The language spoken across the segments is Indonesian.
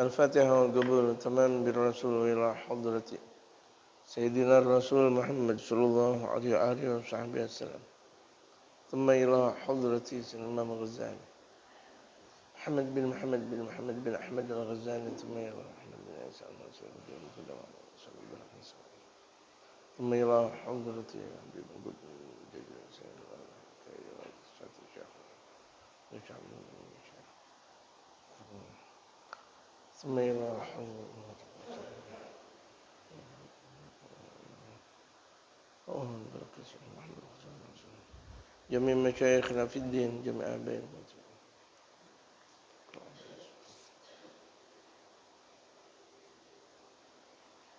الفاتحة والقبول تمام بالرسول إلى حضرة سيدنا الرسول محمد صلى الله عليه وآله وصحبه وسلم ثم إلى حضرة سيدنا الإمام الغزالي محمد بن أحمد الغزالي ثم إلى محمد بن عيسى ثم إلى حضرة ثم إلى جميع مشايخنا في الدين جميع آبائنا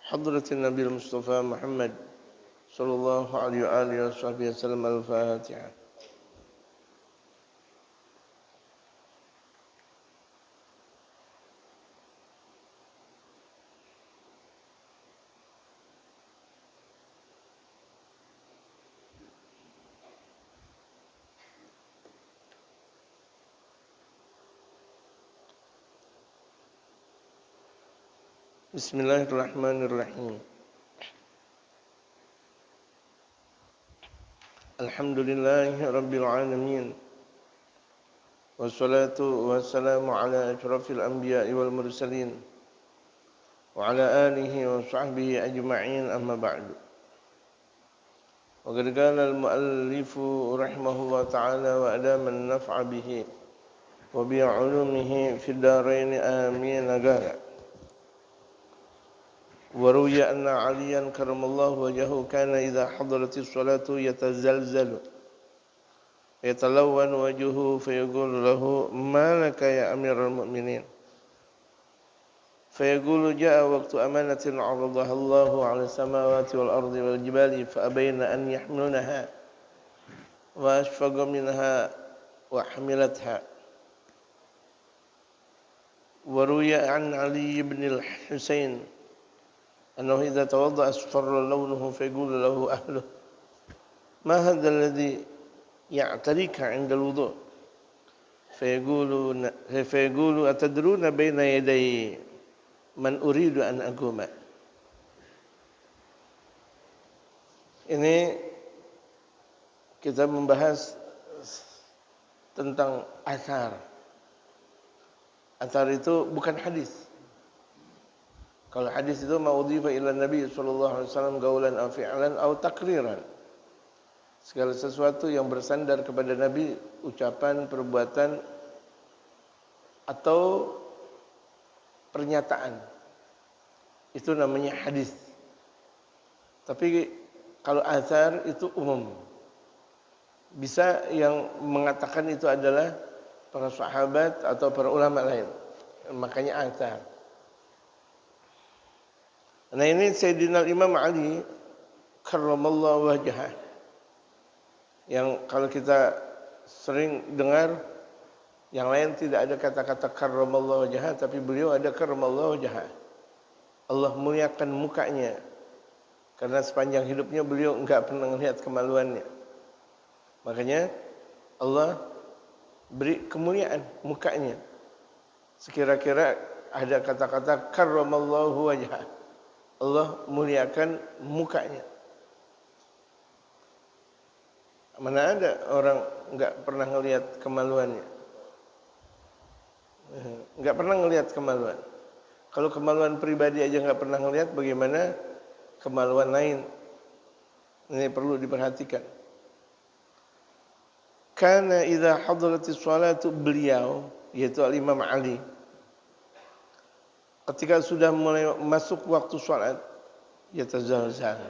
حضرة النبي المصطفى محمد صلى الله عليه وآله وصحبه وسلم. الفاتحة. بسم الله الرحمن الرحيم. الحمد لله رب العالمين والصلاة والسلام على أشرف الأنبياء والمرسلين وعلى آله وصحبه أجمعين. أما بعد. وقد قال المؤلف رحمه الله تعالى وأدام النفع به وبعلومه في الدارين آمين. قال: وروي أن عليا كرم الله وجهه كان إذا حضرت الصلاة يتزلزل يتلون وجهه فيقول له: ما لك يا أمير المؤمنين؟ فيقول: جاء وقت أمانة عرضها الله على السماوات والأرض والجبال فأبين أن يحملنها وأشفق منها وحملتها. وروي عن علي بن الحسين أنه إذا توضأ اصفر لونه فيقول له أهله: ما هذا الذي يعتريك عند الوضوء؟ فيقول: أتدرون بين يدي من أريد أن أقوم. Ini kita membahas tentang athar. Athar itu bukan hadis. Kalau hadis itu ma'udhifa ila Nabi sallallahu alaihi wasallam qaulan aw fi'lan aw taqriran. Segala sesuatu yang bersandar kepada Nabi, ucapan, perbuatan atau pernyataan. Itu namanya hadis. Tapi kalau athar itu umum. Bisa yang mengatakan itu adalah para sahabat atau para ulama lain. Makanya athar. Nah, ini Sayyidina Imam Ali karramallahu wajhah, yang kalau kita sering dengar yang lain tidak ada kata-kata karramallahu wajhah, tapi beliau ada karramallahu wajhah. Allah muliakan mukanya, karena sepanjang hidupnya beliau enggak pernah melihat kemaluannya. Makanya Allah beri kemuliaan mukanya. Sekira-kira ada kata-kata karramallahu wajhah, Allah muliakan mukanya. Mana ada orang enggak pernah melihat kemaluannya? Enggak pernah melihat kemaluan. Kalau kemaluan pribadi aja enggak pernah melihat, bagaimana kemaluan lain? Ini perlu diperhatikan. Karena idza hadratis shalatu, beliau yaitu Al-Imam Ali, ketika sudah mulai masuk waktu salat, yatazalzal.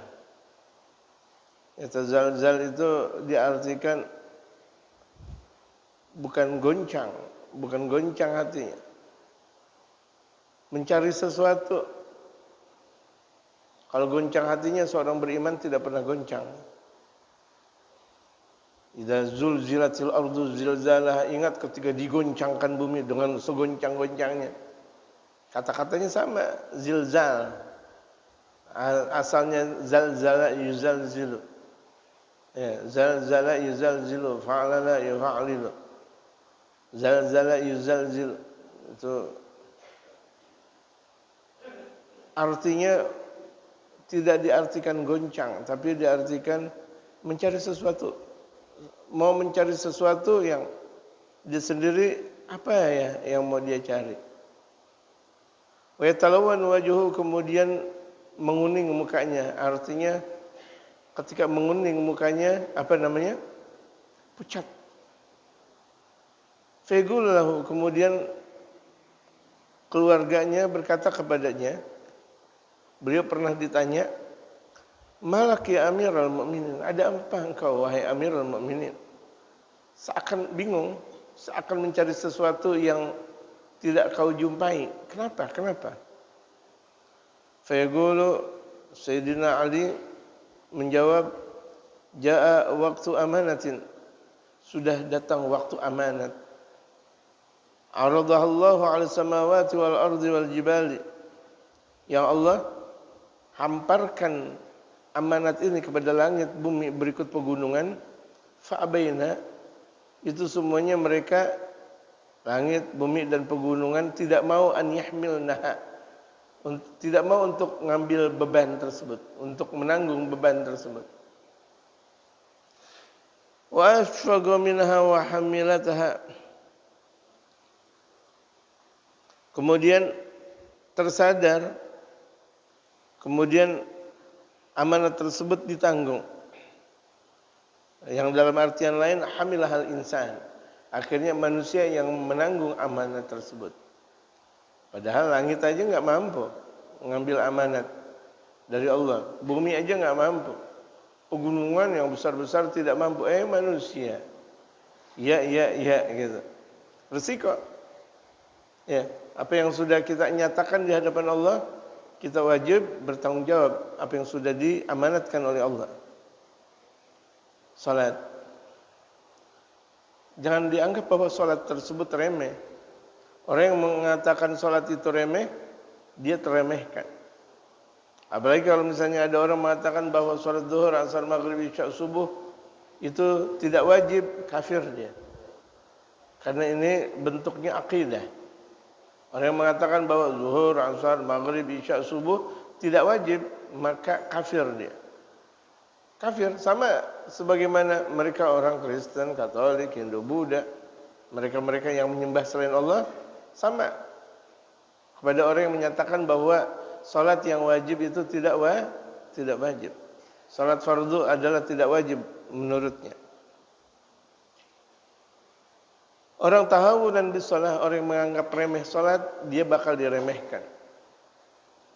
Yatazalzal itu diartikan bukan goncang hatinya. Mencari sesuatu. Kalau goncang hatinya, seorang beriman tidak pernah goncang. Idza zulzilatil ardu zilzalaha, ingat ketika digoncangkan bumi dengan segoncang-goncangnya. Kata-katanya sama, zilzal. Asalnya zalzala yuzalzilu. Ya, zalzala yuzalzilu, fa'alala yufa'lilu. Zalzala yuzalzilu. Itu artinya tidak diartikan goncang, tapi diartikan mencari sesuatu. Mau mencari sesuatu yang dia sendiri apa ya yang mau dia cari. Wa yatalawwan wajhuhu, kemudian menguning mukanya, artinya ketika menguning mukanya apa namanya? Pucat. Faqul lahu, kemudian keluarganya berkata kepadanya, beliau pernah ditanya, "Malak ya Amirul Mukminin? Ada apa engkau wahai Amirul Mukminin?" Seakan bingung, seakan mencari sesuatu yang tidak kau jumpai. Kenapa? Kenapa? Fayaqulu, Sayyidina Ali menjawab, "Jaa waktu amanatin." Sudah datang waktu amanat. Aradahallahu 'ala samawati wal ardi wal jibali. Yang Allah hamparkan amanat ini kepada langit, bumi, berikut pegunungan. Fa'abaina, itu semuanya mereka, langit, bumi dan pegunungan, tidak mau an yahmilnaha, tidak mau untuk mengambil beban tersebut, untuk menanggung beban tersebut. Wa asfaqa minha wa hamilataha, kemudian tersadar, kemudian amanat tersebut ditanggung. Yang dalam artian lain, hamilahal insan, akhirnya manusia yang menanggung amanat tersebut. Padahal langit aja nggak mampu mengambil amanat dari Allah, bumi aja nggak mampu, pegunungan yang besar-besar tidak mampu. Manusia, ya gitu. Resiko. Ya, apa yang sudah kita nyatakan di hadapan Allah, kita wajib bertanggung jawab apa yang sudah diamanatkan oleh Allah. Salat. Jangan dianggap bahwa salat tersebut remeh. Orang yang mengatakan salat itu remeh, dia teremehkan. Apalagi kalau misalnya ada orang mengatakan bahwa salat zuhur, asar, maghrib, isya, subuh itu tidak wajib, kafir dia. Karena ini bentuknya akidah. Orang yang mengatakan bahwa zuhur, asar, maghrib, isya, subuh tidak wajib, maka kafir dia. Kafir, sama sebagaimana mereka orang Kristen, Katolik, Hindu, Buddha, mereka-mereka yang menyembah selain Allah, sama kepada orang yang menyatakan bahwa salat yang wajib itu tidak wajib. Salat fardu adalah tidak wajib menurutnya. Orang tahawunan bis shalah, orang yang menganggap remeh salat, dia bakal diremehkan.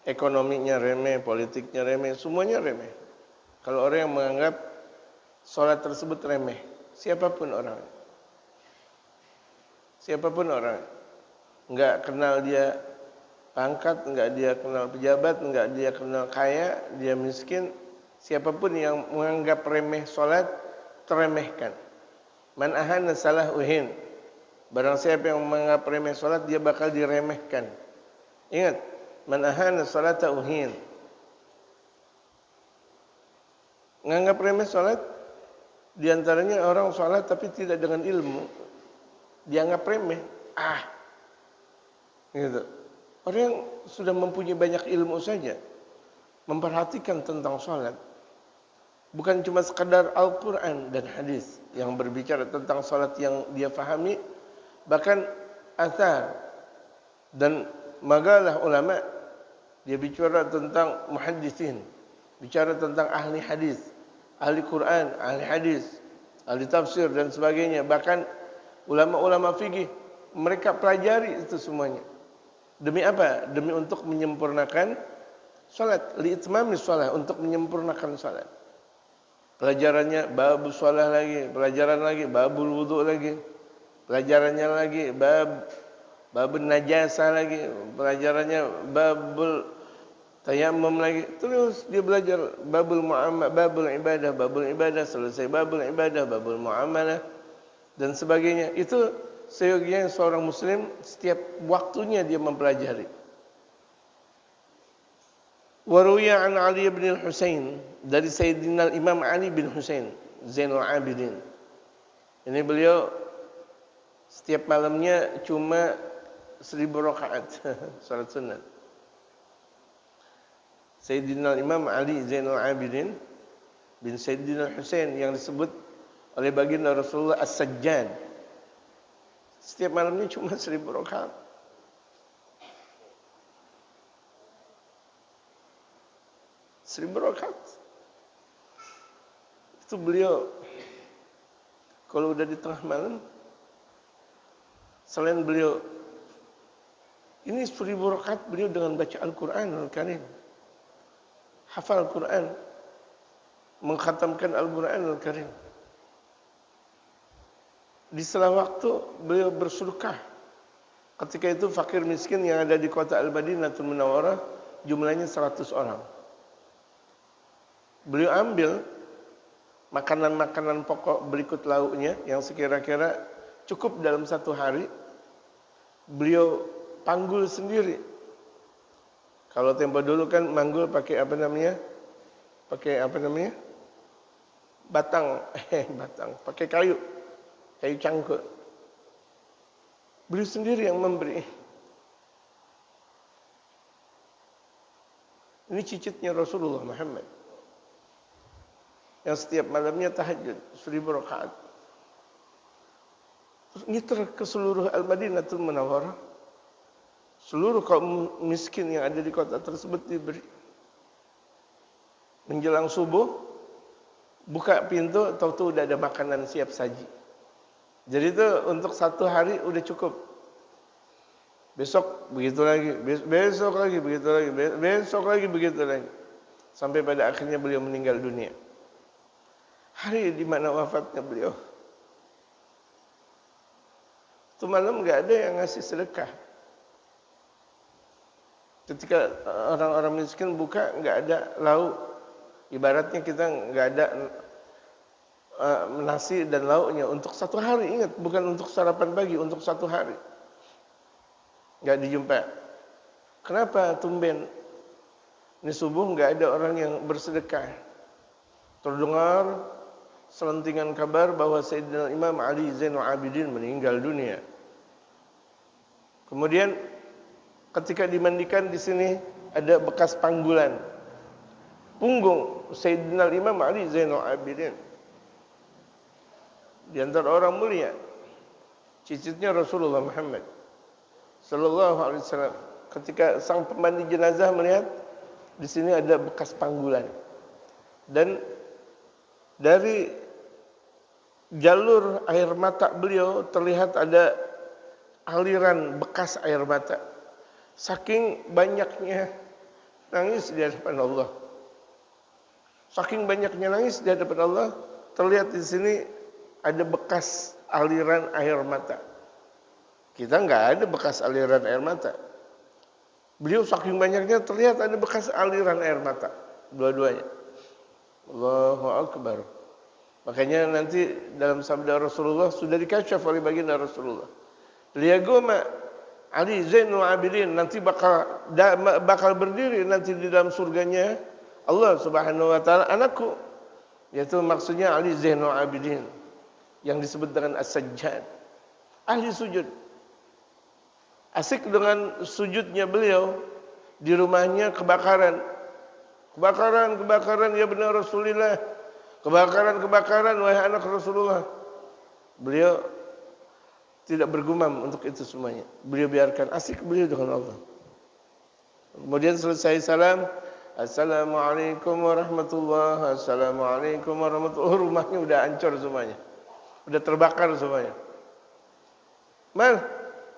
Ekonominya remeh, politiknya remeh, semuanya remeh. Kalau orang yang menganggap salat tersebut remeh, siapapun orang, enggak kenal dia pangkat, enggak dia kenal pejabat, enggak dia kenal kaya, dia miskin, siapapun yang menganggap remeh salat, teremehkan. Man ahana salah uhin. Barang siapa yang menganggap remeh salat, dia bakal diremehkan. Ingat, man ahana salata uhin. Menganggap remeh salat, diantaranya orang salat tapi tidak dengan ilmu, dianggap remeh. Gitu. Orang yang sudah mempunyai banyak ilmu saja, memperhatikan tentang salat, bukan cuma sekadar Al-Quran dan hadis yang berbicara tentang salat yang dia fahami, bahkan athar dan magalah ulama, dia bicara tentang muhadditsin, bicara tentang ahli hadis, ahli Quran, ahli hadis, ahli tafsir dan sebagainya. Bahkan ulama-ulama fikih, mereka pelajari itu semuanya. Demi apa? Demi untuk menyempurnakan salat, li'itmami salat, untuk menyempurnakan salat. Pelajarannya babus salat lagi, pelajaran lagi babul wudu lagi, pelajarannya lagi babun najasa lagi, pelajarannya babul tayammum lagi. Terus dia belajar babul muamalah, babul ibadah, selesai babul ibadah, babul muamalah dan sebagainya. Itu seyogianya seorang muslim setiap waktunya dia mempelajari. Waruya an Ali bin Husain, dari Sayyidina Imam Ali bin Husain Zainul Abidin. Ini beliau setiap malamnya cuma 1000 rakaat salat sunat. Sayyidina Imam Ali Zainal Abidin bin Sayyidina Husain yang disebut oleh baginda Rasulullah As-Sajjad. Setiap malamnya cuma 1000 rakaat. Seribu rakaat. Itu beliau kalau udah di tengah malam, selain beliau ini 1000 rakaat beliau dengan baca Al-Quran Al-Karim, hafal Al-Quran, mengkhatamkan Al-Quran Al-Karim. Di sela waktu beliau bersedekah. Ketika itu fakir miskin yang ada di kota Al-Madinatul Munawwarah jumlahnya 100 orang. Beliau ambil makanan-makanan pokok berikut lauknya yang sekira-kira cukup dalam satu hari. Beliau panggul sendiri. Kalau tempo dulu kan manggul pakai apa namanya? Pakai apa namanya? Batang, pakai kayu cangkul. Beliau sendiri yang memberi. Ini cicitnya Rasulullah Muhammad yang setiap malamnya tahajud 1000 rakaat. Terus nyeter ke seluruh Al-Madinatul Munawwarah. Seluruh kaum miskin yang ada di kota tersebut diberi. Menjelang subuh, buka pintu, tahu-tahu udah ada makanan siap saji. Jadi itu untuk satu hari udah cukup. Besok begitu lagi, besok lagi begitu lagi, besok lagi begitu lagi. Sampai pada akhirnya beliau meninggal dunia. Hari di mana wafatnya beliau. Itu malam enggak ada yang ngasih sedekah. Ketika orang-orang miskin buka enggak ada lauk. Ibaratnya kita enggak ada nasi dan lauknya untuk satu hari. Ingat, bukan untuk sarapan pagi, untuk satu hari. Enggak dijumpa. Kenapa tumben? Ini subuh enggak ada orang yang bersedekah. Terdengar selentingan kabar bahwa Sayyidina Imam Ali Zainal Abidin meninggal dunia. Kemudian ketika dimandikan di sini ada bekas panggulan punggung Sayyidina Imam Ali Zainal Abidin. Di antara orang mulia, cicitnya Rasulullah Muhammad sallallahu alaihi wasallam. Ketika sang pemandi jenazah melihat di sini ada bekas panggulan dan dari jalur air mata beliau terlihat ada aliran bekas air mata. Saking banyaknya nangis di hadapan Allah. Saking banyaknya nangis di hadapan Allah, terlihat di sini ada bekas aliran air mata. Kita enggak ada bekas aliran air mata. Beliau saking banyaknya terlihat ada bekas aliran air mata. Dua-duanya. Allahu Akbar. Makanya nanti dalam sabda Rasulullah sudah dikasyaf oleh baginda Rasulullah. Liyaguma Ali Zainul Abidin nanti bakal berdiri nanti di dalam surganya Allah Subhanahu wa taala anakku, yaitu maksudnya Ali Zainul Abidin yang disebut dengan As-Sajjad. Ahli sujud. Asik dengan sujudnya beliau di rumahnya kebakaran. Kebakaran ya benar Rasulullah. Kebakaran wahai anak Rasulullah. Beliau tidak bergumam untuk itu semuanya. Beliau biarkan asik beliau dengan Allah. Kemudian selesai salam, Assalamualaikum warahmatullahi, Assalamualaikum warahmatullahi. Rumahnya udah hancur semuanya. Udah terbakar semuanya. Mal,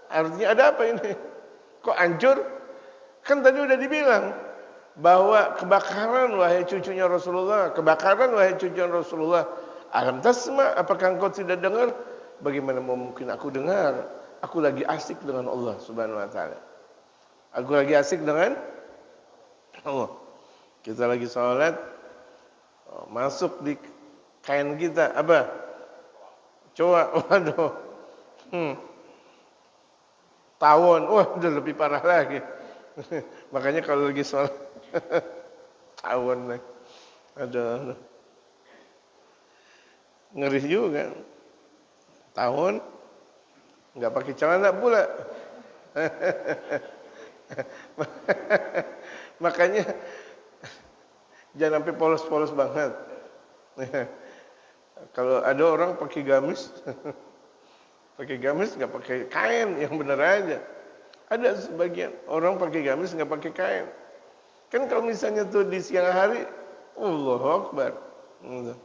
artinya ada apa ini? Kok hancur? Kan tadi udah dibilang bahwa kebakaran wahai cucunya Rasulullah, kebakaran wahai cucunya Rasulullah. Alam tasma, apakah engkau tidak dengar? Bagaimana mungkin aku dengar? Aku lagi asik dengan Allah Subhanahu wa taala. Aku lagi asik dengan Allah. Kita lagi sholat, masuk di kain kita apa? Coba, waduh. Tawon, wah udah lebih parah lagi. Makanya kalau lagi sholat tawon lagi. Aduh. Ngeri juga. Tawon enggak pakai celana pula. Makanya Jangan sampai polos-polos banget. Kalau ada orang pakai gamis, pakai gamis nggak pakai kain yang benar aja. Ada sebagian orang pakai gamis nggak pakai kain. Kan kalau misalnya tuh di siang hari, Allahu Akbar. Gitu.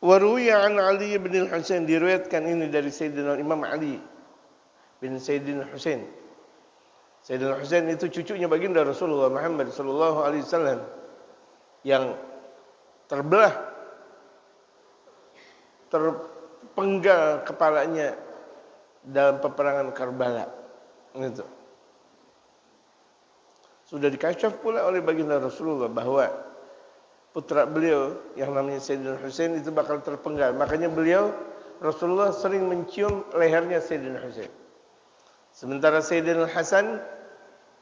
Waruya an Ali bin Al-Husain, diriwayatkan ini dari Sayyidina Imam Ali bin Sayyidina Husain. Sayyidina Husain itu cucunya baginda Rasulullah Muhammad sallallahu alaihi wasallam yang terbelah, terpenggal kepalanya dalam peperangan Karbala. Gitu. Sudah dikasyaf pula oleh baginda Rasulullah bahwa putra beliau yang namanya Sayyidina Husain itu bakal terpenggal. Makanya beliau Rasulullah sering mencium lehernya Sayyidina Husain. Sementara Sayyidina Hasan,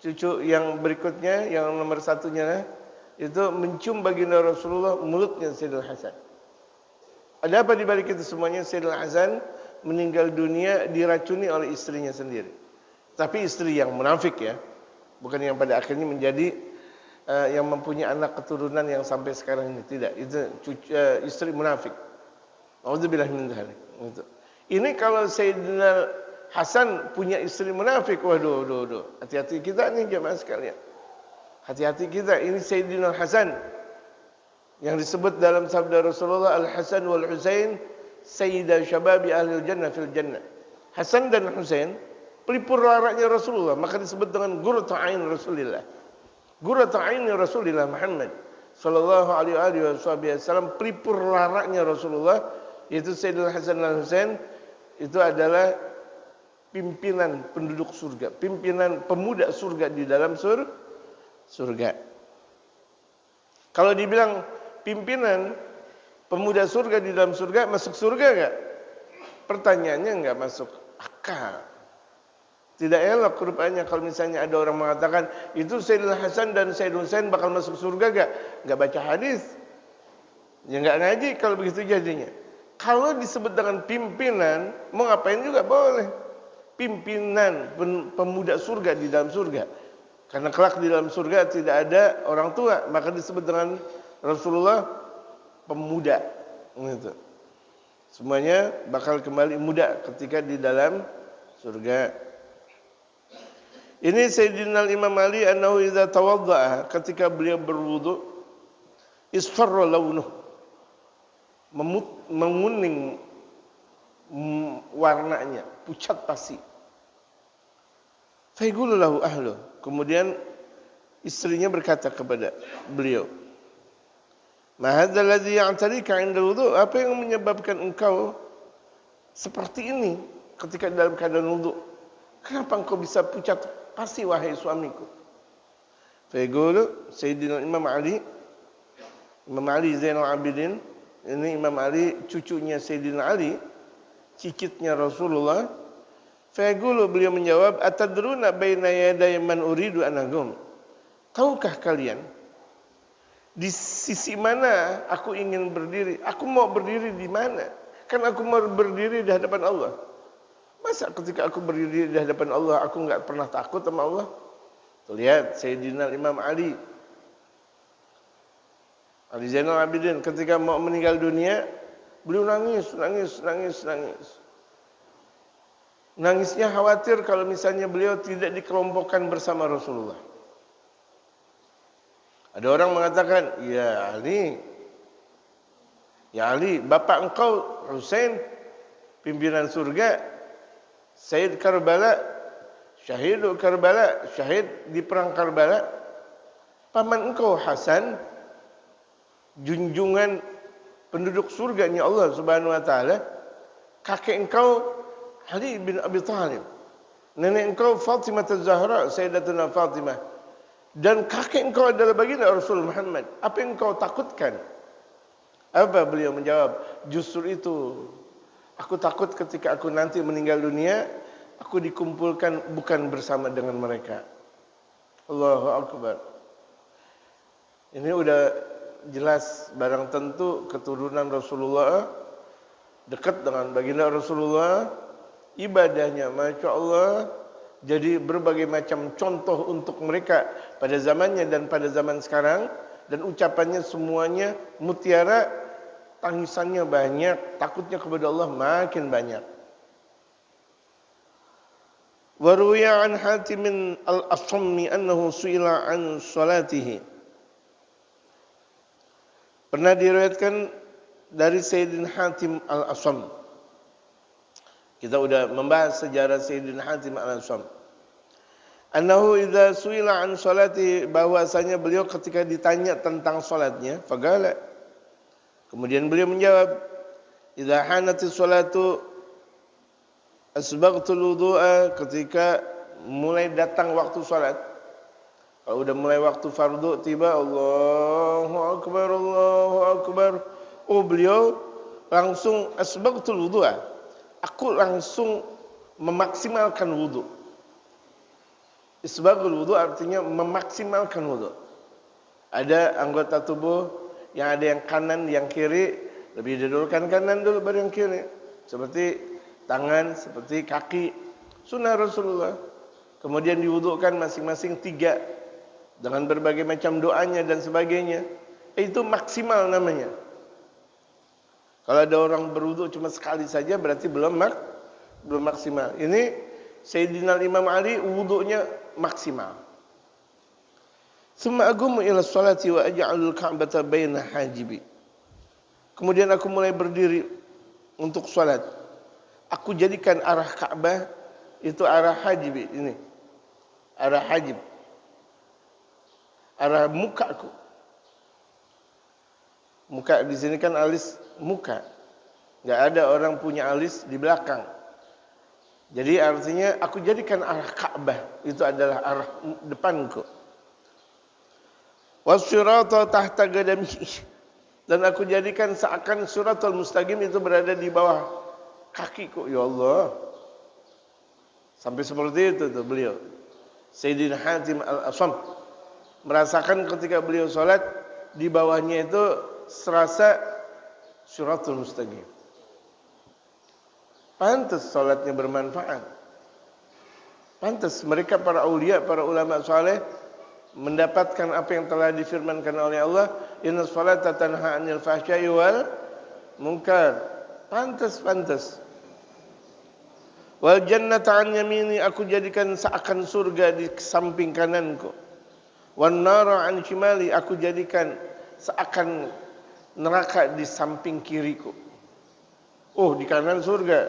cucu yang berikutnya, yang nomor satunya, itu mencium baginda Rasulullah mulutnya Sayyidina Hasan. Ada apa di balik itu semuanya? Sayyidina Hasan meninggal dunia diracuni oleh istrinya sendiri. Tapi istri yang munafik ya, bukan yang pada akhirnya menjadi yang mempunyai anak keturunan yang sampai sekarang ini. Tidak, itu istri munafik. Auzubillahi min dzalik. Ini kalau Sayyidina Hasan punya istri munafik, waduh. Hati-hati kita nih jemaah sekalian. Hati-hati kita. Ini Sayyidina Hasan yang disebut dalam sabda Rasulullah, Al-Hasan wal Husain Sayyida Syababi Ahlil Jannah fil Jannah. Hasan dan Husain pelipur laraknya Rasulullah, maka disebut dengan Qurratu Ain Rasulillah. Qurratu Ain Rasulillah Muhammad sallallahu alaihi wasallam, pelipur laraknya Rasulullah, yaitu Sayyidina Hasan dan Husain itu adalah pimpinan penduduk surga, pimpinan pemuda surga di dalam surga. Kalau dibilang pimpinan pemuda surga di dalam surga, masuk surga enggak? Pertanyaannya enggak masuk akal. Tidak elok rupanya kalau misalnya ada orang mengatakan itu Sayyidina Hasan dan Sayyidina Husain bakal masuk surga enggak? Enggak baca hadis. Ya enggak ngaji kalau begitu jadinya. Kalau disebut dengan pimpinan, mau ngapain juga boleh. Pimpinan pemuda surga di dalam surga. Karena kelak di dalam surga tidak ada orang tua, maka disebut dengan Rasulullah pemuda. Gitu. Semuanya bakal kembali muda ketika di dalam surga. Ini Sayyidina Imam Ali annahu idza tawaddaa, ketika beliau berwudu, isfarra launuh, menguning warnanya, pucat pasi. Fayaqulu lahu ahlu, kemudian istrinya berkata kepada beliau, "Ma hadzal ladzi ya'tarika 'inda wudu?" Apa yang menyebabkan engkau seperti ini ketika dalam keadaan wudu? Kenapa engkau bisa pucat pasi wahai suamiku? Fayaqulu Sayyidina Imam Ali Zainal Abidin, ini Imam Ali cucunya Sayyidina Ali, cicitnya Rasulullah. Fayaqulu, beliau menjawab, atadruna baina yaday man uridu anagum. Tahukah kalian di sisi mana aku ingin berdiri? Aku mau berdiri di mana? Kan aku mau berdiri di hadapan Allah. Masa ketika aku berdiri di hadapan Allah aku enggak pernah takut sama Allah? Tuh lihat Sayyidina Imam Ali Zainal Abidin ketika mau meninggal dunia, beliau nangis. Nangisnya khawatir kalau misalnya beliau tidak dikelompokkan bersama Rasulullah. Ada orang mengatakan, ya Ali, bapak engkau Husain, pimpinan surga, Syahid Karbala, Syahidu Karbala, syahid di perang Karbala. Paman engkau Hasan, junjungan penduduk surganya Allah Subhanahu wa taala. Kakek engkau Ali bin Abi Thalib, nenek engkau Fatimah Az-Zahra, Sayyidatuna Fatimah, dan kakek engkau adalah baginda Rasul Muhammad. Apa yang engkau takutkan? Apa beliau menjawab? Justru itu, aku takut ketika aku nanti meninggal dunia, aku dikumpulkan bukan bersama dengan mereka. Allahu Akbar. Ini udah jelas barang tentu keturunan Rasulullah dekat dengan baginda Rasulullah. Ibadahnya Masya Allah jadi berbagai macam contoh untuk mereka pada zamannya dan pada zaman sekarang, dan ucapannya semuanya mutiara, tangisannya banyak, takutnya kepada Allah makin banyak. Wa ruwiya an Hatim al-Asmi annahu su'ila an salatihi. Pernah diriwayatkan dari Sayyidina Hatim al-Asm. Kita sudah membahas sejarah Sayyidina Hatim al-Asm. Annahu idza su'ila an salati, bahwasanya beliau ketika ditanya tentang salatnya, faqala, kemudian beliau menjawab, idza hanatis salatu asbaghtul wudu'a, ketika mulai datang waktu salat. Kalau udah mulai waktu fardu tiba, Allahu akbar, Allahu akbar. Oh, beliau langsung asbaghtul wudu'a. Aku langsung memaksimalkan wudu. Isbaghul wudu artinya memaksimalkan wudu. Ada anggota tubuh yang ada yang kanan, yang kiri, lebih didahulukan kanan dulu baru yang kiri. Seperti tangan, seperti kaki, sunnah Rasulullah. Kemudian diwudukan masing-masing 3 dengan berbagai macam doanya dan sebagainya. Itu maksimal namanya. Kalau ada orang berwudu cuma sekali saja berarti belum maksimal. Ini Sayyidina Imam Ali wudunya maksimal. Summa agumu ila sholati wa aj'alul ka'bata baina hajibi. Kemudian aku mulai berdiri untuk salat. Aku jadikan arah Ka'bah itu arah hajib ini. Arah hajib. Arah mukaku. Muka di sini kan alis muka. Enggak ada orang punya alis di belakang. Jadi artinya aku jadikan arah Ka'bah itu adalah arah depanku. Wasyirata tahta qadami. Dan aku jadikan seakan siratal mustaqim itu berada di bawah kakiku, ya Allah. Sampai seperti itu tuh beliau. Sayyidina Hatim al-Asm merasakan ketika beliau salat di bawahnya itu serasa siratul mustaqim. Pantas salatnya bermanfaat. Pantas mereka para aulia, para ulama saleh mendapatkan apa yang telah difirmankan oleh Allah, inna sholata tanha 'anil fahsya'i wal munkar. Pantas. Wal jannata an yamini, aku jadikan seakan surga di samping kananku. Wan nara an shimali, aku jadikan seakan neraka di samping kiriku. Oh, di kanan surga,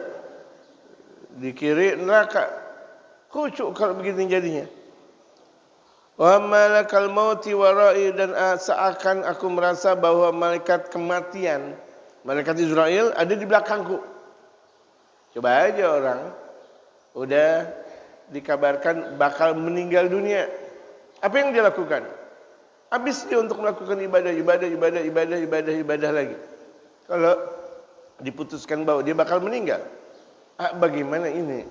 di kiri neraka. Khusyuk kalau begini jadinya. Wa malakal mauti warai, dan seakan aku merasa bahwa malaikat kematian, malaikat Israel ada di belakangku. Coba aja orang udah dikabarkan bakal meninggal dunia. Apa yang dia lakukan? Habis dia untuk melakukan ibadah lagi. Kalau diputuskan bahwa dia bakal meninggal, bagaimana ini?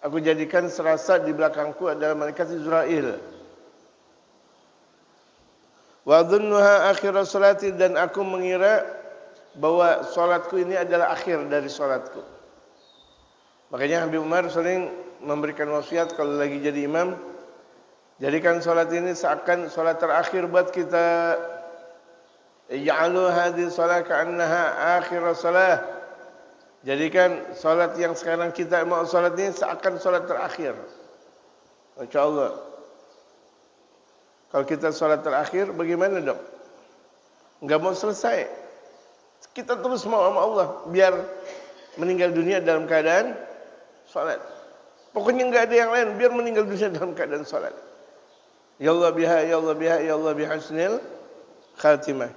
Aku jadikan serasa di belakangku adalah malaikat Israel. Wa dhunnuha akhir salati, dan aku mengira bahwa salatku ini adalah akhir dari salatku. Makanya Habib Umar sering memberikan wasiat kalau lagi jadi imam, jadikan salat ini seakan salat terakhir buat kita. Ij'alu hadhihi salat ka'annaha akhir salat. Jadikan salat yang sekarang kita mau salat ini seakan salat terakhir. Insyaallah. Kalau kita salat terakhir bagaimana dong? Enggak mau selesai. Kita terus mau sama Allah biar meninggal dunia dalam keadaan salat. Pokoknya enggak ada yang lain, biar meninggal dunia dalam keadaan salat. Ya Allah biha, ya Allah biha, ya Allah bihasnil khatimah.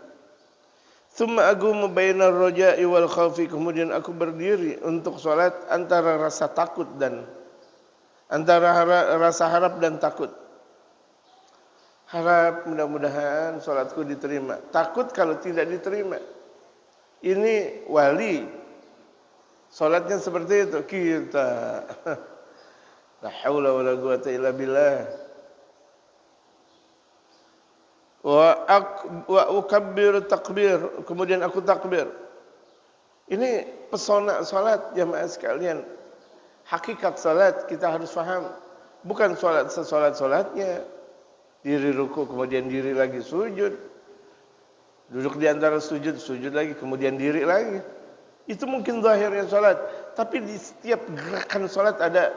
Thumma agumu bainar raja'i wal khaufi, kemudian aku berdiri untuk salat antara rasa takut dan rasa harap dan takut. Harap mudah-mudahan salatku diterima. Takut kalau tidak diterima. Ini wali. Salatnya seperti itu. Kita la haula wala quwata illa billah. Wa ukabbir takbir, kemudian aku takbir. Ini pesona salat jamaah sekalian. Hakikat salat kita harus faham. Bukan solatnya. Diri ruku, kemudian diri lagi sujud. Duduk di antara sujud lagi, kemudian diri lagi. Itu mungkin zahirnya salat. Tapi di setiap gerakan salat ada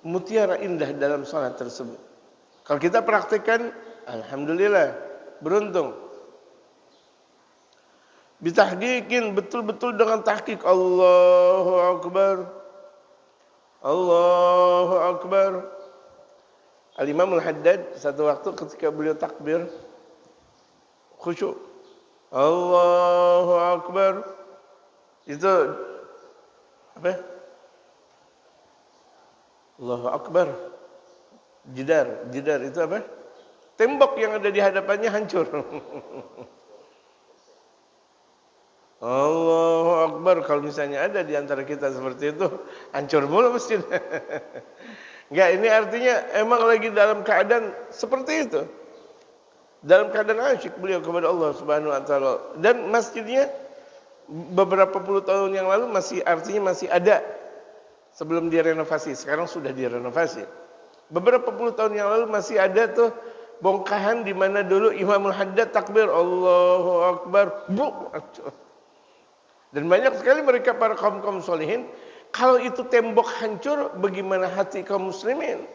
mutiara indah dalam salat tersebut. Kalau kita praktikkan, alhamdulillah, beruntung. Bitahqiqin, betul-betul dengan tahqiq. Allahu Akbar. Allahu Akbar. Al-Imam Al-Haddad satu waktu ketika beliau takbir, khusyuk. Allahu Akbar. Itu apa? Allahu Akbar. Jidar itu apa? Tembok yang ada di hadapannya hancur. Allahu Akbar. Kalau misalnya ada di antara kita seperti itu, hancur mulu mesin. Enggak, ini artinya emang lagi dalam keadaan seperti itu. Dalam keadaan asyik beliau kepada Allah Subhanahu wa taala. Dan masjidnya beberapa puluh tahun yang lalu masih ada sebelum direnovasi. Sekarang sudah direnovasi. Beberapa puluh tahun yang lalu masih ada tuh bongkahan di mana dulu Imamul Haddad takbir Allahu Akbar. Dan banyak sekali mereka para kaum solihin. Kalau itu tembok hancur, bagaimana hati kaum muslimin?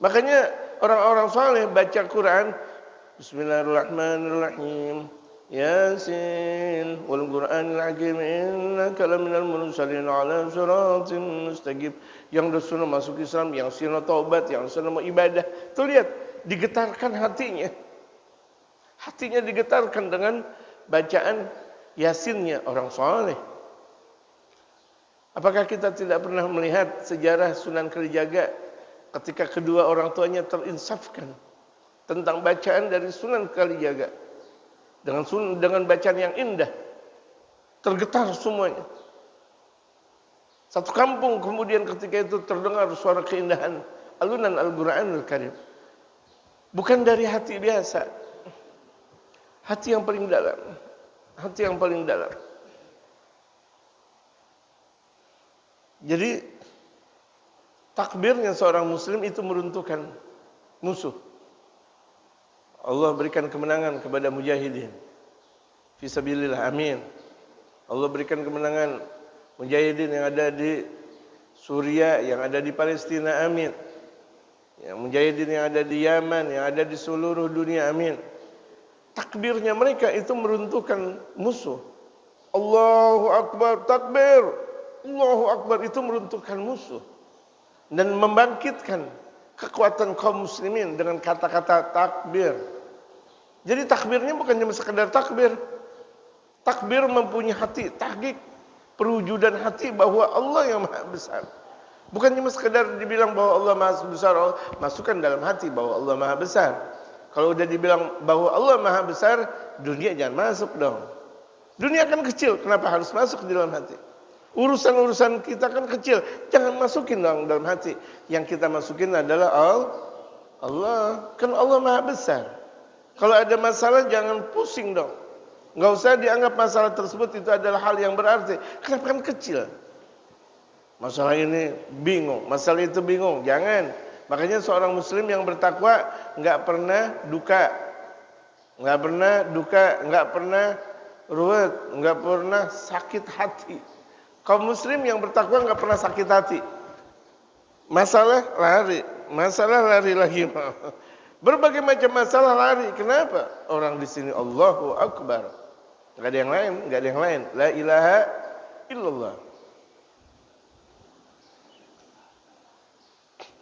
Makanya orang-orang saleh baca Quran, Bismillahirrahmanirrahim. Yasin wal Qur'anil Hakim innaka laminal mursalin ala siratin mustaqim. Yang sudah masuk Islam, yang sudah taubat, yang sudah mau ibadah. Tuh lihat, digetarkan hatinya. Hatinya digetarkan dengan bacaan Yasinnya orang saleh. Apakah kita tidak pernah melihat sejarah Sunan Kalijaga ketika kedua orang tuanya terinsafkan tentang bacaan dari Sunan Kalijaga dengan bacaan yang indah, tergetar semuanya. Satu kampung kemudian ketika itu terdengar suara keindahan alunan Al-Qur'anul Karim. Bukan dari hati biasa, hati yang paling dalam, hati yang paling dalam. Jadi takbirnya seorang muslim itu meruntuhkan musuh. Allah berikan kemenangan kepada mujahidin fisabilillah, amin. Allah berikan kemenangan mujahidin yang ada di Suriah, yang ada di Palestina, amin. Yang mujahidin yang ada di Yaman, yang ada di seluruh dunia, amin. Takbirnya mereka itu meruntuhkan musuh. Allahu Akbar, takbir. Allahu Akbar itu meruntuhkan musuh dan membangkitkan kekuatan kaum muslimin dengan kata-kata takbir. Jadi takbirnya bukan cuma sekedar takbir. Takbir mempunyai hati, tahqiq, perwujudan hati bahwa Allah yang maha besar. Bukan cuma sekedar dibilang bahwa Allah maha besar, masukkan dalam hati bahwa Allah maha besar. Kalau udah dibilang bahwa Allah maha besar, dunia jangan masuk dong. Dunia kan kecil, kenapa harus masuk di dalam hati? Urusan-urusan kita kan kecil, jangan masukin dong dalam hati. Yang kita masukin adalah Allah. Kan Allah maha besar. Kalau ada masalah jangan pusing dong. Enggak usah dianggap masalah tersebut itu adalah hal yang berarti. Kenapa kan kecil? Masalah ini bingung, masalah itu bingung. Jangan. Makanya seorang muslim yang bertakwa enggak pernah duka. Enggak pernah ruwet, enggak pernah sakit hati. Kaum muslim yang bertakwa enggak pernah sakit hati. Masalah lari lagi. Berbagai macam masalah lari. Kenapa? Orang di sini Allahu Akbar. Enggak ada yang lain. La ilaha illallah.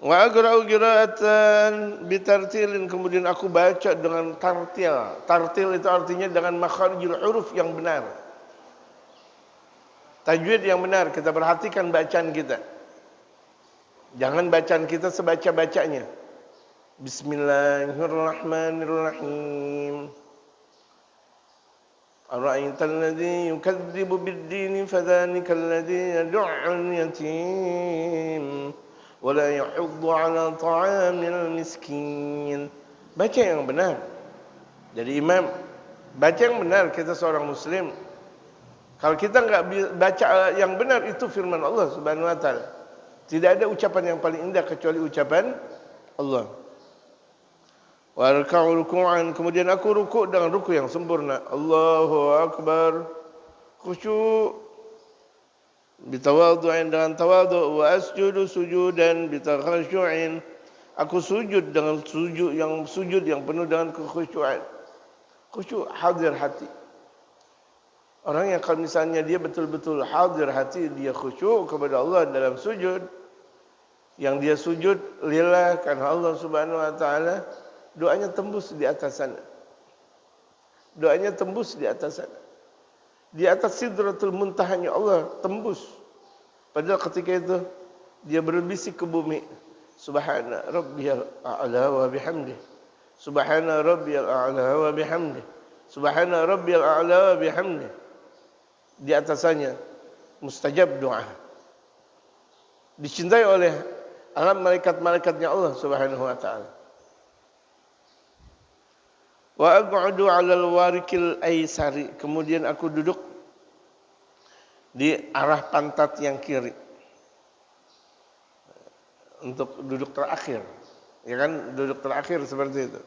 Wa aqra'u qira'atan bitartilin, kemudian aku baca dengan tartil. Tartil itu artinya dengan makharijul huruf yang benar. Tajwid yang benar, kita perhatikan bacaan kita. Jangan bacaan kita sebaca-bacanya. Bismillahirrahmanirrahim. Ara'aital ladzi yukadzibu bid-din fadzalikal ladzi yad'ul yatim wa la yahuddu 'ala ta'amil miskin. Baca yang benar. Jadi imam, baca yang benar, kita seorang muslim. Kalau kita enggak baca yang benar, itu firman Allah Subhanahu wa taala. Tidak ada ucapan yang paling indah kecuali ucapan Allah. Wa raka'u ruku'an, kemudian aku rukuk dengan rukuk yang sempurna. Allahu akbar. Khusyuk. Bitawadhu'in, dengan tawadhu'. Wa asjudu sujudan bitakhashu'in. Aku sujud dengan sujud yang penuh dengan kekhusyuan. Khusyuk, hadir hati. Orang yang kalau misalnya dia betul-betul hadir hati, dia khusyuk kepada Allah dalam sujud, yang dia sujud lillah karena Allah Subhanahu wa taala, doanya tembus di atas sana. Doanya tembus di atas sana. Di atas Sidratul Muntahanya Allah tembus. Padahal ketika itu dia berbisik ke bumi, Subhana rabbiyal a'la wa bihamdih. Subhana rabbiyal a'la wa bihamdih. Subhana rabbiyal a'la wa bihamdih. Di atasannya mustajab doa. Dicintai oleh alam malaikat-malaikatnya Allah Subhanahu wa taala. Wa aq'udu 'alal warikil aisari, kemudian aku duduk di arah pantat yang kiri. Untuk duduk terakhir. Ya kan, duduk terakhir seperti itu.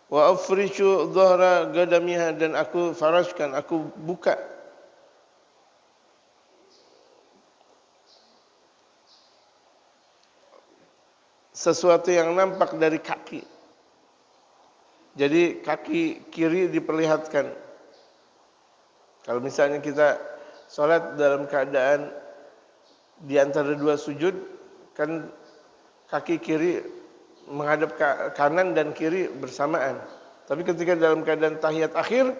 Wa afrishu dhahra qadamiha, dan aku farashkan, aku buka sesuatu yang nampak dari kaki. Jadi kaki kiri diperlihatkan. Kalau misalnya kita sholat dalam keadaan di antara dua sujud, kan kaki kiri menghadap ke kanan dan kiri bersamaan. Tapi ketika dalam keadaan tahiyat akhir,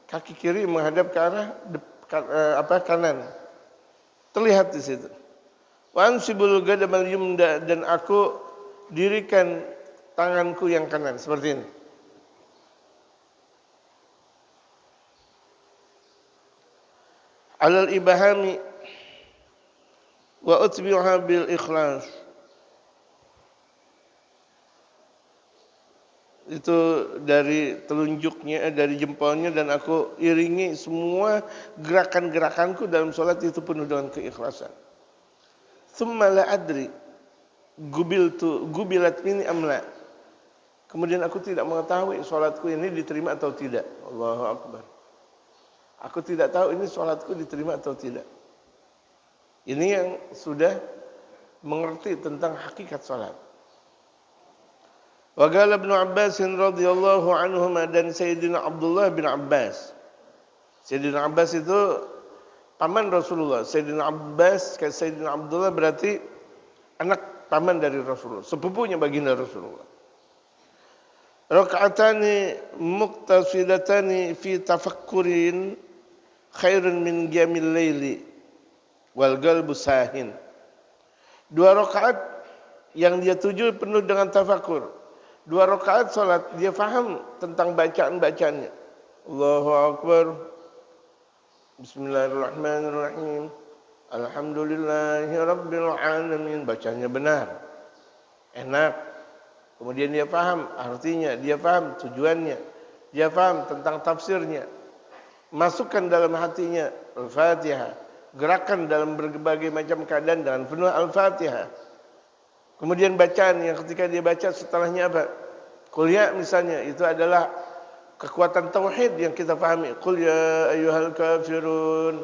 kaki kiri menghadap ke arah kanan. Terlihat di situ. Wa ansibul qadamal yumna, dan aku dirikan tanganku yang kanan seperti ini. Alal ibahami wa utbi'uha bil ikhlas. Itu dari telunjuknya, dari jempolnya, dan aku iringi semua gerakan-gerakanku dalam solat itu penuh dengan keikhlasan. Tsumma la adri gubilat minni amla. Kemudian aku tidak mengetahui solatku ini diterima atau tidak. Allahu akbar. Aku tidak tahu ini solatku diterima atau tidak. Ini yang sudah mengerti tentang hakikat solat. Wa qala Ibnu Abbas radhiyallahu anhuma, dan Sayyidina Abdullah bin Abbas. Sayyidina Abbas itu paman Rasulullah. Sayyidina Abdullah berarti anak paman dari Rasulullah, sepupunya baginda Rasulullah. Raka'atani muqtasidatani fi tafakkurin khairun min qiyamil laili wal qalbu sahin. 2 rakaat yang dia tuju penuh dengan tafakur. 2 rakaat salat dia faham tentang bacaan-bacaannya. Allahu akbar. Bismillahirrahmanirrahim. Alhamdulillahi rabbil alamin. Bacanya benar. Enak. Kemudian dia faham artinya, dia faham tujuannya, dia faham tentang tafsirnya. Masukkan dalam hatinya Al-Fatihah, gerakan dalam berbagai macam keadaan dengan penuh Al-Fatihah. Kemudian bacaan yang ketika dia baca setelahnya apa? Qul ya misalnya, itu adalah kekuatan tauhid yang kita pahami. Qul ya ayyuhal kafirun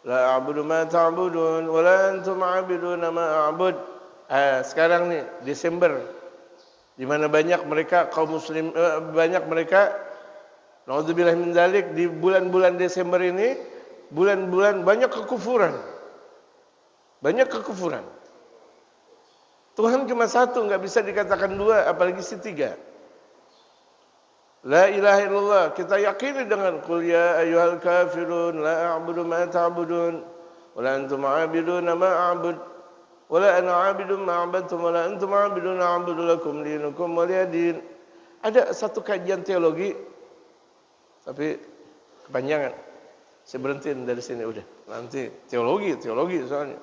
la a'budu ma ta'budun wa la antum 'abiduna ma a'bud. Sekarang nih Desember, di mana banyak mereka kaum muslim, banyak mereka naudzubillah min dzalik, di bulan-bulan Desember ini bulan-bulan banyak kekufuran. Banyak kekufuran. Tuhan cuma satu, enggak bisa dikatakan dua, apalagi si tiga. La ilaha illallah, kita yakini dengan qul ya ayyuhal kafirun la a'budu ma ta'budun wa la antum 'abiduna ma a'bud. Wala ana 'abidun ma 'abadtum wala antum 'abidun 'abudu lakum dinukum waliyadin. Ada satu kajian teologi, tapi kepanjangan. Saya berhentiin dari sini udah. Nanti teologi soalnya.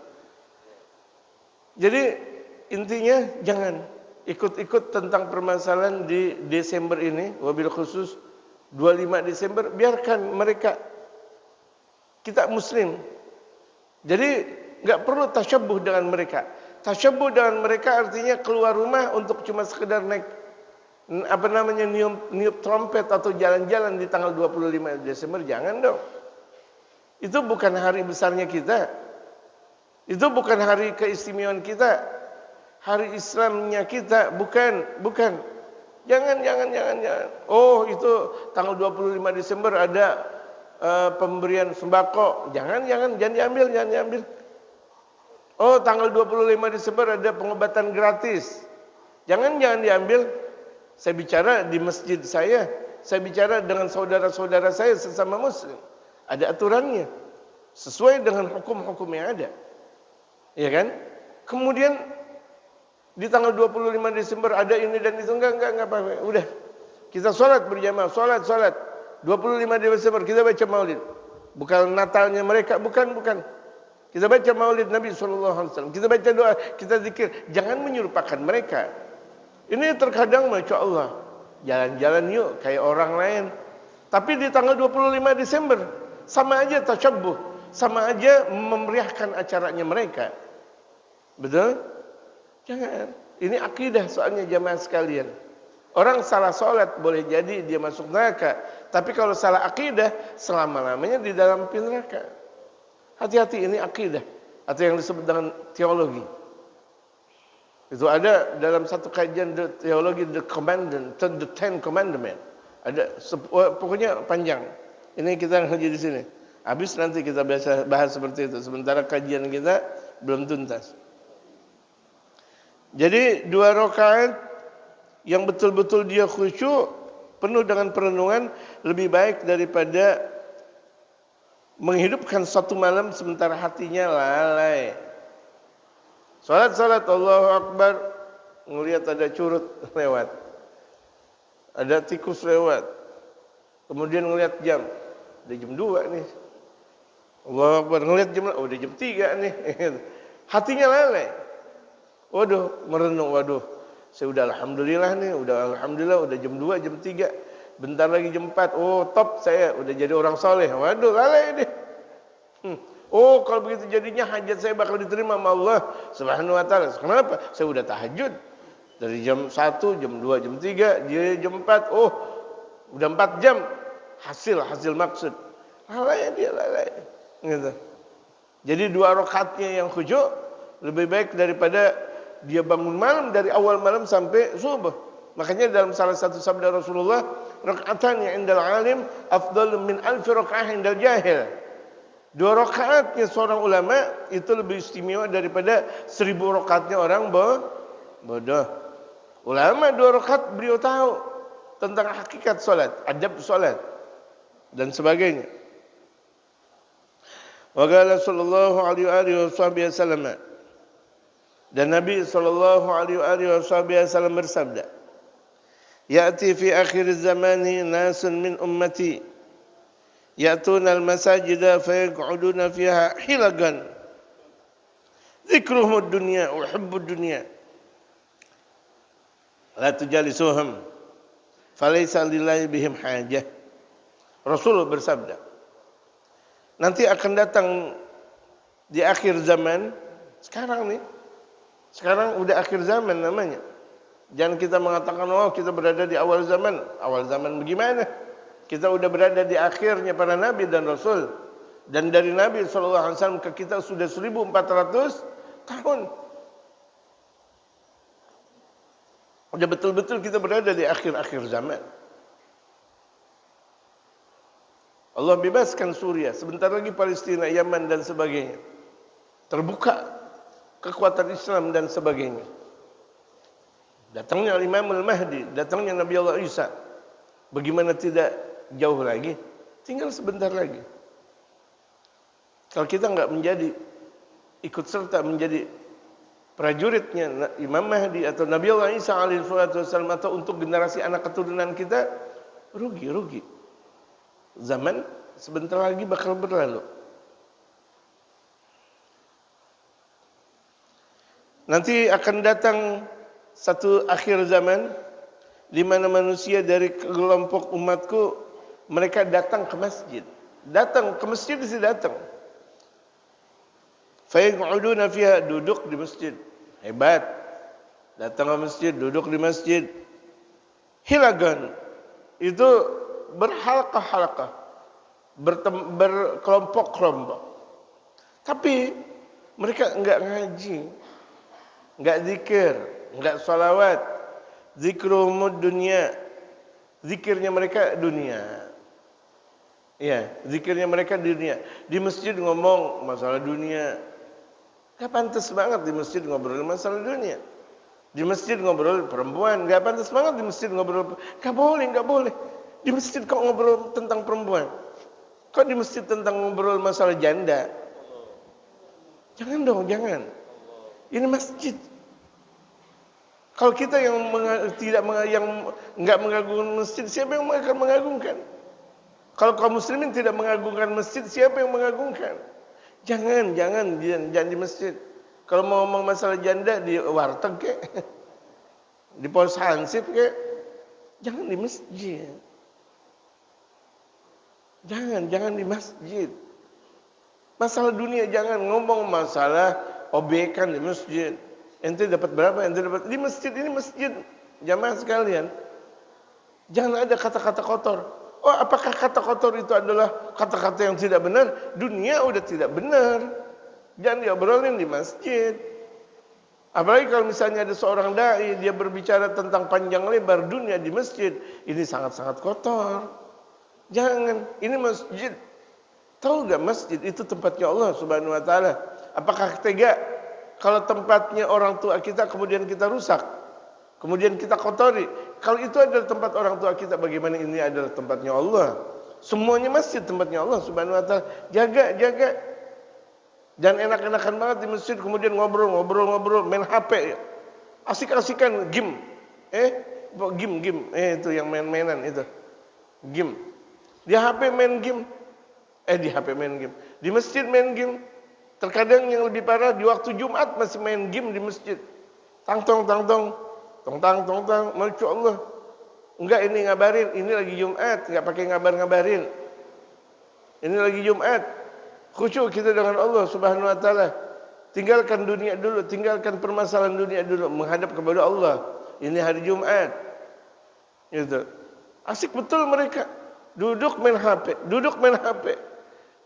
Jadi intinya jangan ikut-ikut tentang permasalahan di Desember ini, wabil khusus 25 Desember, biarkan mereka. Kita muslim. Jadi nggak perlu tasyabbuh dengan mereka. Tasyabbuh dengan mereka artinya keluar rumah untuk cuma sekedar naik niup trompet atau jalan-jalan di tanggal 25 Desember. Jangan dong. Itu bukan hari besarnya kita. Itu bukan hari keistimewaan kita. Hari Islamnya kita, bukan. Jangan. Oh, itu tanggal 25 Desember ada pemberian sembako. Jangan diambil. Oh, tanggal 25 Desember ada pengobatan gratis. Jangan diambil. Saya bicara di masjid saya bicara dengan saudara-saudara saya sesama muslim. Ada aturannya. Sesuai dengan hukum-hukum yang ada. Ya kan? Kemudian di tanggal 25 Desember ada ini dan itu enggak apa-apa. Udah. Kita sholat berjamaah, sholat. 25 Desember kita baca maulid. Bukan Natalnya mereka, bukan. Kita baca maulid Nabi SAW. Kita baca doa, kita zikir. Jangan menyerupakan mereka. Ini terkadang Masya Allah, jalan-jalan yuk kayak orang lain. Tapi di tanggal 25 Desember, sama aja tasyabbuh, sama aja memeriahkan acaranya mereka. Betul? Jangan. Ini akidah soalnya jamaah sekalian. Orang salah sholat boleh jadi dia masuk neraka. Tapi kalau salah akidah, selama-lamanya di dalam api neraka. Hati-hati, ini akidah. Atau yang disebut dengan teologi. Itu ada dalam satu kajian teologi the Ten Commandment. Ada pokoknya panjang. Ini kita ngaji di sini. Habis nanti kita bahas seperti itu. Sementara kajian kita belum tuntas. Jadi 2 rakaat yang betul-betul dia khusyuk, penuh dengan perenungan, lebih baik daripada menghidupkan satu malam sementara hatinya lalai. Salat Allahu Akbar, ngelihat ada curut lewat, ada tikus lewat, kemudian ngelihat jam, udah jam 2 nih. Allahu Akbar, ngelihat jam, oh udah jam 3 nih. Hatinya lalai. Waduh, merenung, saya udah alhamdulillah jam 2, jam 3. Bentar lagi jam 4. Oh, top saya udah jadi orang soleh. Waduh, lalai deh. Oh, kalau begitu jadinya hajat saya bakal diterima sama Allah Subhanahu wa taala. Kenapa? Saya udah tahajud dari jam 1, jam 2, jam 3, dia jam 4. Oh, udah 4 jam. Hasil maksud. Lalai. Gitu. Jadi 2 rakaatnya yang khusyuk lebih baik daripada dia bangun malam dari awal malam sampai subuh. Makanya dalam salah satu sabda Rasulullah, rakaatan yang indal alim afdal min alfi rakaah indal jahil. 2 rakaatnya seorang ulama itu lebih istimewa daripada 1000 rakaatnya orang bodoh. Ulama 2 rakaat beliau tahu tentang hakikat solat, adab solat dan sebagainya. Wa qala sallallahu alaihi wasallam, dan Nabi sallallahu alaihi wasallam bersabda, ya'ti fi akhir zamani nasun min ummati ya'tuna al-masajida fayaq'uduna fiha hilagan dzikruhum ad-dunya wa hubbud dunya la tujalisuhum falaysa lillahi bihim hajah. Rasul bersabda, nanti akan datang di akhir zaman. Sekarang udah akhir zaman namanya. Jangan kita mengatakan oh kita berada di awal zaman. Awal zaman bagaimana? Kita udah berada di akhirnya para nabi dan rasul. Dan dari Nabi SAW ke kita sudah 1400 tahun. Udah betul-betul kita berada di akhir-akhir zaman. Allah bebaskan Suriah. Sebentar lagi Palestina, Yaman dan sebagainya. Terbuka kekuatan Islam dan sebagainya. Datangnya Imam Al-Mahdi, datangnya Nabi Allah Isa. Bagaimana tidak jauh lagi? Tinggal sebentar lagi. Kalau kita enggak menjadi ikut serta menjadi prajuritnya Imam Mahdi atau Nabi Allah Isa alaihi wasallam atau untuk generasi anak keturunan kita, rugi. Zaman sebentar lagi bakal berlalu. Nanti akan datang satu akhir zaman di mana manusia dari kelompok umatku mereka datang ke masjid. Datang ke masjid sih datang. Fa yaq'uduna fiha, duduk di masjid. Hebat. Datang ke masjid, duduk di masjid. Hilagan. Itu berhalaqah-halaqah. Berkelompok-kelompok. Tapi mereka enggak ngaji, enggak zikir, enggak salawat. Zikrumud dunia. Zikirnya mereka dunia. Ya, zikirnya mereka dunia. Di masjid ngomong masalah dunia. Gak pantas banget di masjid ngobrol masalah dunia. Di masjid ngobrol perempuan. Gak pantas banget di masjid ngobrol. Gak boleh. Di masjid kok ngobrol tentang perempuan? Kok di masjid tentang ngobrol masalah janda? Jangan dong, jangan. Ini masjid. Kalau kita yang enggak mengagungkan masjid, siapa yang akan mengagungkan? Kalau kaum muslimin tidak mengagungkan masjid, siapa yang mengagungkan? Jangan di masjid. Kalau mau ngomong masalah janda di warteg kek, di pos hansip kek, jangan di masjid. Jangan di masjid. Masalah dunia jangan ngomong masalah obekan di masjid. Ente dapat berapa? Ente dapat di masjid, ini masjid. Jamaah sekalian. Jangan ada kata-kata kotor. Oh, apakah kata kotor itu adalah kata-kata yang tidak benar? Dunia udah tidak benar. Jangan diobrolin di masjid. Apalagi kalau misalnya ada seorang dai, dia berbicara tentang panjang lebar dunia di masjid. Ini sangat-sangat kotor. Jangan, ini masjid. Tahu gak masjid itu tempatnya Allah Subhanahu Wa Taala? Apakah tega kalau tempatnya orang tua kita kemudian kita rusak? Kemudian kita kotori. Kalau itu adalah tempat orang tua kita, bagaimana ini adalah tempatnya Allah? Semuanya masjid tempatnya Allah Subhanahu Wa Taala. Jaga. Dan enak-enakan banget di masjid, kemudian ngobrol, main HP. Asik-asikan game. Game. Itu yang main-mainan itu. Game. Di HP main game. Di masjid main game. Terkadang yang lebih parah di waktu Jumat masih main game di masjid. Tong-tong, Masya Allah. Enggak, ini ngabarin, ini lagi Jumat, enggak pakai ngabarin. Ini lagi Jumat. Khusyuk kita dengan Allah Subhanahu Wa Taala. Tinggalkan dunia dulu, tinggalkan permasalahan dunia dulu, menghadap kepada Allah. Ini hari Jumat. Gitu. Asik betul mereka. Duduk main HP.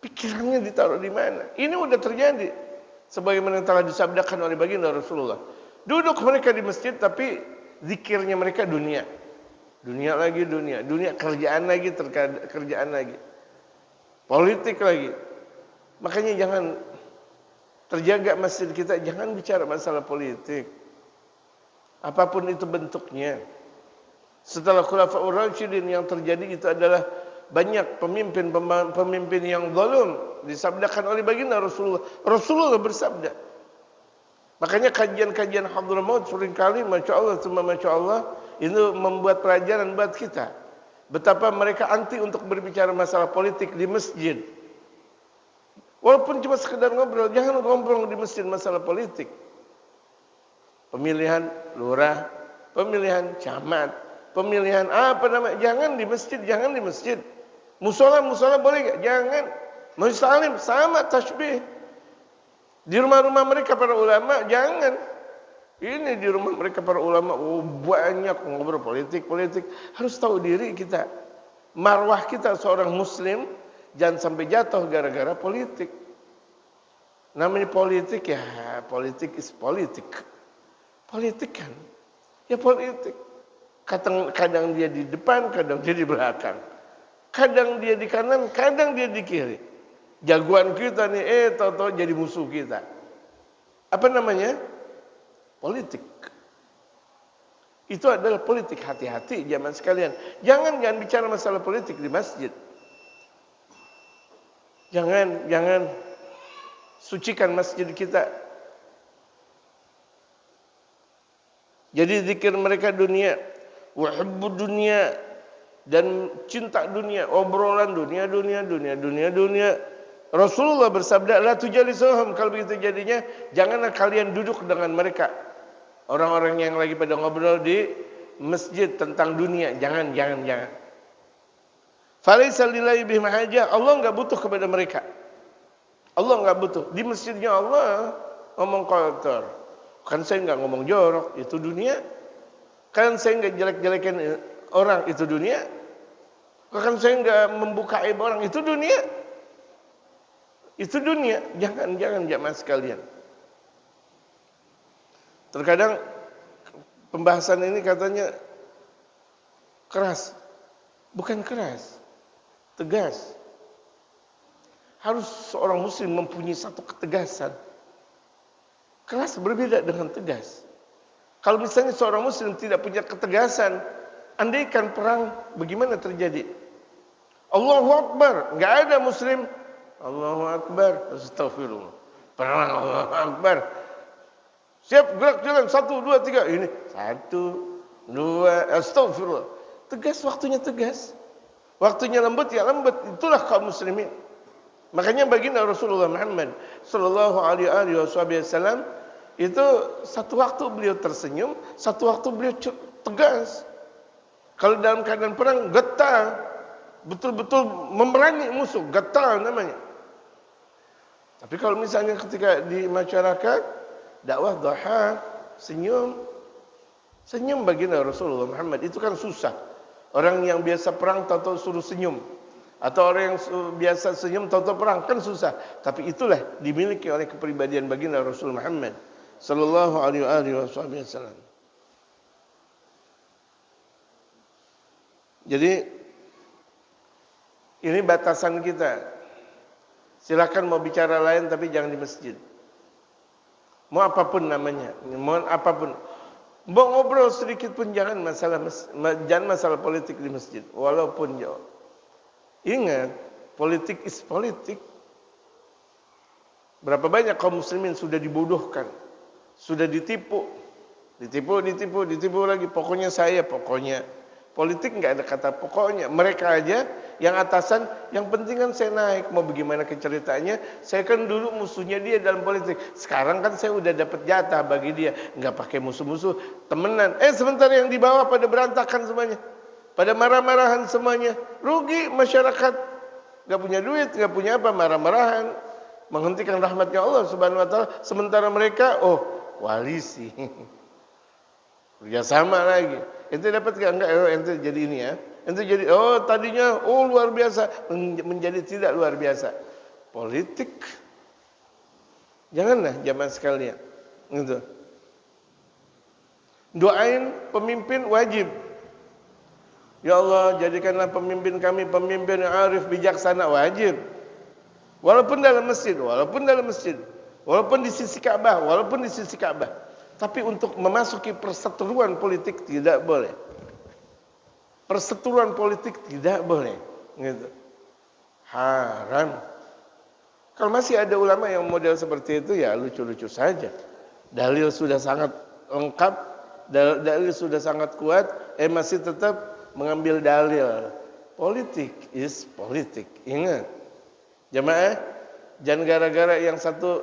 Pikirannya ditaruh di mana? Ini udah terjadi. Sebagaimana yang telah disabdakan oleh baginda Rasulullah. Duduk mereka di masjid tapi zikirnya mereka dunia. Dunia, kerjaan lagi. Politik lagi. Makanya jangan terjaga masjid kita, jangan bicara masalah politik. Apapun itu bentuknya. Setelah Khulafaur Rasyidin yang terjadi itu adalah banyak pemimpin yang zalim, disabdakan oleh baginda Rasulullah. Rasulullah bersabda. Makanya kajian-kajian Hadramaut seringkali Masya Allah itu membuat pelajaran buat kita. Betapa mereka anti untuk berbicara masalah politik di masjid. Walaupun cuma sekedar ngobrol, jangan ngobrol di masjid masalah politik. Pemilihan lurah, pemilihan camat, pemilihan jangan di masjid. Musola boleh enggak? Jangan. Musalim sama tasbih. Di rumah-rumah mereka para ulama jangan. Ini di rumah mereka para ulama banyak ngobrol politik. Harus tahu diri kita. Marwah kita seorang muslim jangan sampai jatuh gara-gara politik. Namanya politik ya, politik is politik. Politik kan. Ya politik. Kadang dia di depan, kadang dia di belakang. Kadang dia di kanan, kadang dia di kiri. Jagoan kita nih, tahu-tahu jadi musuh kita. Apa namanya? Politik. Itu adalah politik. Hati-hati jamaah sekalian. Jangan bicara masalah politik di masjid. Jangan sucikan masjid kita. Jadi zikir mereka dunia, wahubbud dunia, dan cinta dunia, obrolan dunia. Rasulullah bersabda, la tujalisuhum, kalau begitu jadinya janganlah kalian duduk dengan mereka. Orang-orang yang lagi pada ngobrol di masjid tentang dunia, jangan. Falaisa lillahi bihim hajah, Allah enggak butuh kepada mereka. Allah nggak butuh. Di masjidnya Allah ngomong kotor. Kan saya nggak ngomong jorok, itu dunia. Kan saya nggak jelek-jelekin orang, itu dunia. Kan saya nggak membuka aib orang, itu dunia. Itu dunia. Jangan jamaah sekalian. Terkadang pembahasan ini katanya keras. Bukan keras, tegas. Harus seorang muslim mempunyai satu ketegasan. Keras berbeda dengan tegas. Kalau misalnya seorang muslim tidak punya ketegasan, andaikan perang, bagaimana terjadi? Allahu Akbar, enggak ada muslim. Allahu Akbar, astagfirullah. Perang, Allahu Akbar. Siap, gerak jalan, 1, 2, 3. Ini 1, 2, astagfirullah. Tegas, waktunya tegas. Waktunya lembut, ya lembut. Itulah kaum muslimin. Makanya baginda Rasulullah Muhammad sallallahu alaihi wasallam itu satu waktu beliau tersenyum, satu waktu beliau tegas. Kalau dalam keadaan perang getar, betul-betul memerangi musuh, getar namanya. Tapi kalau misalnya ketika di masyarakat dakwah dhaha, senyum baginda Rasulullah Muhammad itu kan susah. Orang yang biasa perang tahu-tahu suruh senyum. Atau orang yang biasa senyum tahu-tahu perang kan susah. Tapi itulah dimiliki oleh kepribadian baginda Rasul Muhammad sallallahu alaihi wasallam. Jadi ini batasan kita. Silakan mau bicara lain tapi jangan di masjid. Mau apapun namanya, mau apapun. Mau ngobrol sedikit pun jangan masalah politik di masjid walaupun jauh. Ingat, politik is politik. Berapa banyak kaum muslimin sudah dibodohkan, sudah ditipu lagi. Pokoknya politik nggak ada kata pokoknya. Mereka aja yang atasan, yang penting kan saya naik. Mau bagaimana ke ceritanya? Saya kan dulu musuhnya dia dalam politik. Sekarang kan saya udah dapat jatah bagi dia. Nggak pakai musuh-musuh, temenan. Sementara yang di bawah pada berantakan semuanya. Pada marah-marahan semuanya. Rugi masyarakat. Gak punya duit, gak punya apa, marah-marahan. Menghentikan rahmatnya Allah subhanahu wa ta'ala. Sementara mereka, koalisi. Kerjasama lagi. Ente dapat gak? Enggak, ente jadi ini ya. Ente jadi, tadinya, luar biasa. Menjadi tidak luar biasa. Politik. Janganlah jamaah sekalian. Gitu. Doain pemimpin wajib. Ya Allah, jadikanlah pemimpin kami pemimpin yang arif bijaksana, wajib. Walaupun dalam masjid, walaupun di sisi Ka'bah, Tapi untuk memasuki perseteruan politik tidak boleh. Perseteruan politik tidak boleh, gitu. Haram. Kalau masih ada ulama yang model seperti itu, ya lucu-lucu saja. Dalil sudah sangat lengkap, dalil sudah sangat kuat, masih tetap mengambil dalil. Politik is politik. Ingat, jamaah, jangan gara-gara yang satu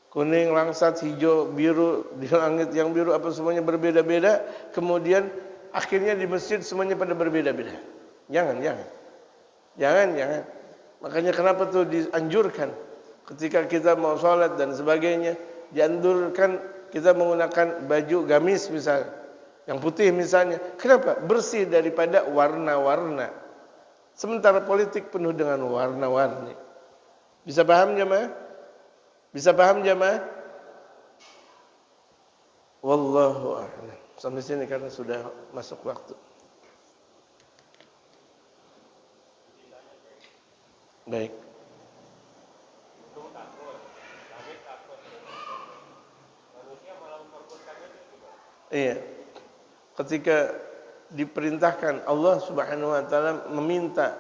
kuning, langsat, hijau, biru, di langit yang biru apa semuanya berbeda-beda, kemudian akhirnya di masjid semuanya pada berbeda-beda. Jangan. Makanya kenapa tuh dianjurkan ketika kita mau sholat dan sebagainya, dianjurkan kita menggunakan baju gamis misalnya. Yang putih misalnya. Kenapa? Bersih daripada warna-warna. Sementara politik penuh dengan warna-warni. Bisa paham jemaah? Wallahu a'lam. Sampai sini karena sudah masuk waktu. Baik. Iya. Ketika diperintahkan Allah Subhanahu wa taala meminta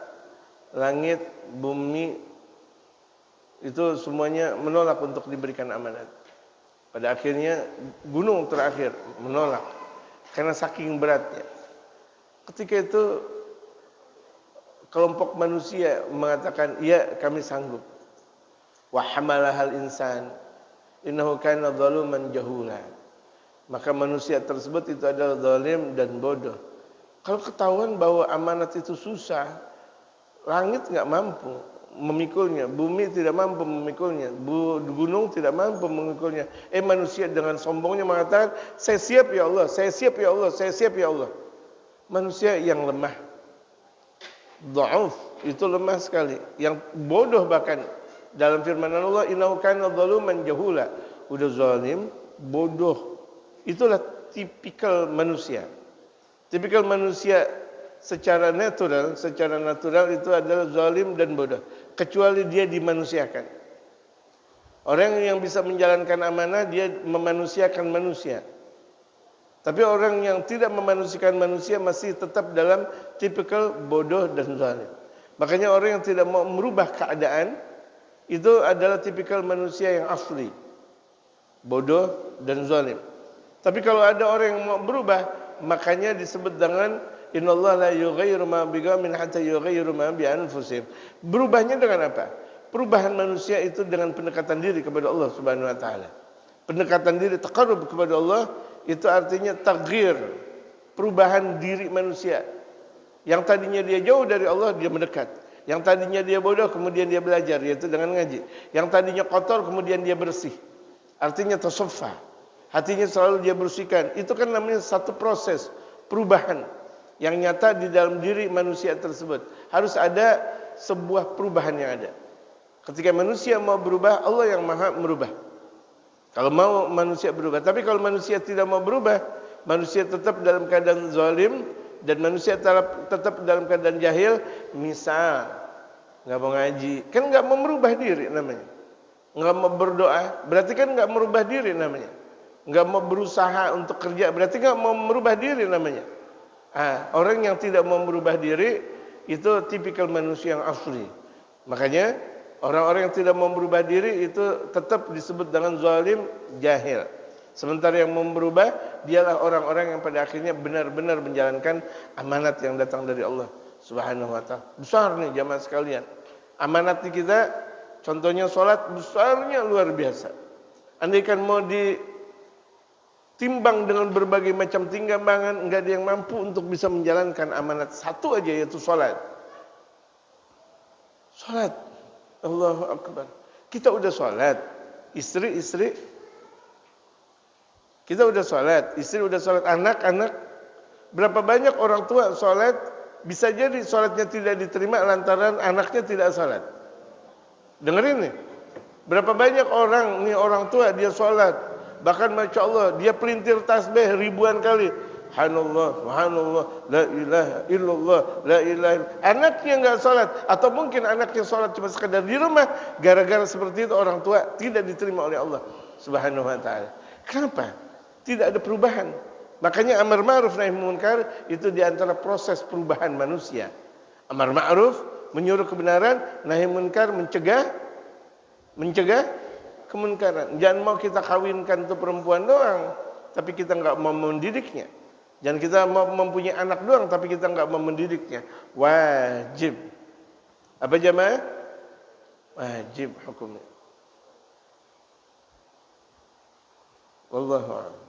langit, bumi itu semuanya menolak untuk diberikan amanat. Pada akhirnya gunung terakhir menolak karena saking beratnya. Ketika itu kelompok manusia mengatakan, "Ya, kami sanggup." Wa hamalahal insan innahu kana zaluman jahula. Maka manusia tersebut itu adalah zalim dan bodoh. Kalau ketahuan bahwa amanat itu susah, langit nggak mampu memikulnya, bumi tidak mampu memikulnya, gunung tidak mampu memikulnya. Manusia dengan sombongnya mengatakan, saya siap ya Allah, saya siap ya Allah, saya siap ya Allah. Manusia yang lemah, dhaif, itu lemah sekali, yang bodoh bahkan. Dalam firman Allah, innahu kana zaluman jahula. Udah zalim, bodoh. Itulah tipikal manusia. Tipikal manusia secara natural itu adalah zalim dan bodoh, kecuali dia dimanusiakan. Orang yang bisa menjalankan amanah, dia memanusiakan manusia. Tapi orang yang tidak memanusiakan manusia masih tetap dalam tipikal bodoh dan zalim. Makanya orang yang tidak mau merubah keadaan itu adalah tipikal manusia yang asli, bodoh dan zalim. Tapi kalau ada orang yang mau berubah, makanya disebut dengan innallaha la yughayyiru ma biqaumin hatta yughayyiru ma bi anfusihim. Berubahnya dengan apa? Perubahan manusia itu dengan pendekatan diri kepada Allah Subhanahu wa taala. Pendekatan diri, taqarrub kepada Allah, itu artinya taghyir, perubahan diri manusia. Yang tadinya dia jauh dari Allah, dia mendekat. Yang tadinya dia bodoh, kemudian dia belajar, yaitu dengan ngaji. Yang tadinya kotor, kemudian dia bersih. Artinya tasaffa. Hatinya selalu dia bersihkan. Itu kan namanya satu proses perubahan yang nyata di dalam diri manusia tersebut. Harus ada sebuah perubahan yang ada. Ketika manusia mau berubah, Allah yang maha merubah. Kalau mau manusia berubah. Tapi kalau manusia tidak mau berubah, manusia tetap dalam keadaan zalim, dan manusia tetap dalam keadaan jahil. Misal nggak mau ngaji, kan nggak mau merubah diri namanya. Nggak mau berdoa, berarti kan nggak merubah diri namanya. Nggak mau berusaha untuk kerja, berarti nggak mau merubah diri namanya. Orang yang tidak mau merubah diri itu tipikal manusia yang asli. Makanya orang-orang yang tidak mau berubah diri itu tetap disebut dengan zalim, jahil. Sementara yang mau berubah, dialah orang-orang yang pada akhirnya benar-benar menjalankan amanat yang datang dari Allah Subhanahu wa taala. Besar nih jamaah sekalian. Amanat di kita, contohnya sholat, besarnya luar biasa. Andaikan mau ditimbang dengan berbagai macam timbangan, enggak ada yang mampu untuk bisa menjalankan amanat satu aja, yaitu sholat. Sholat, Allahu Akbar. Kita udah sholat, istri-istri, kita udah sholat, istri udah sholat, anak-anak. Berapa banyak orang tua sholat, bisa jadi sholatnya tidak diterima lantaran anaknya tidak sholat. Dengerin nih, berapa banyak orang nih orang tua dia sholat, bahkan Masya Allah dia pelintir tasbih ribuan kali. Subhanallah, subhanallah, la ilaha illallah, la ilaha. Anaknya enggak sholat, atau mungkin anaknya sholat cuma sekedar di rumah. Gara-gara seperti itu orang tua tidak diterima oleh Allah Subhanahu wa taala. Kenapa? Tidak ada perubahan. Makanya amar ma'ruf nahi munkar itu di antara proses perubahan manusia. Amar ma'ruf menyuruh kebenaran, nahi munkar mencegah kemunkaran. Jangan mau kita kawinkan tuh perempuan doang, tapi kita enggak mau mendidiknya. Jangan kita mau mempunyai anak doang, tapi kita enggak mau mendidiknya. Wajib. Apa jamaah? Wajib hukumnya. Wallahu a'lam.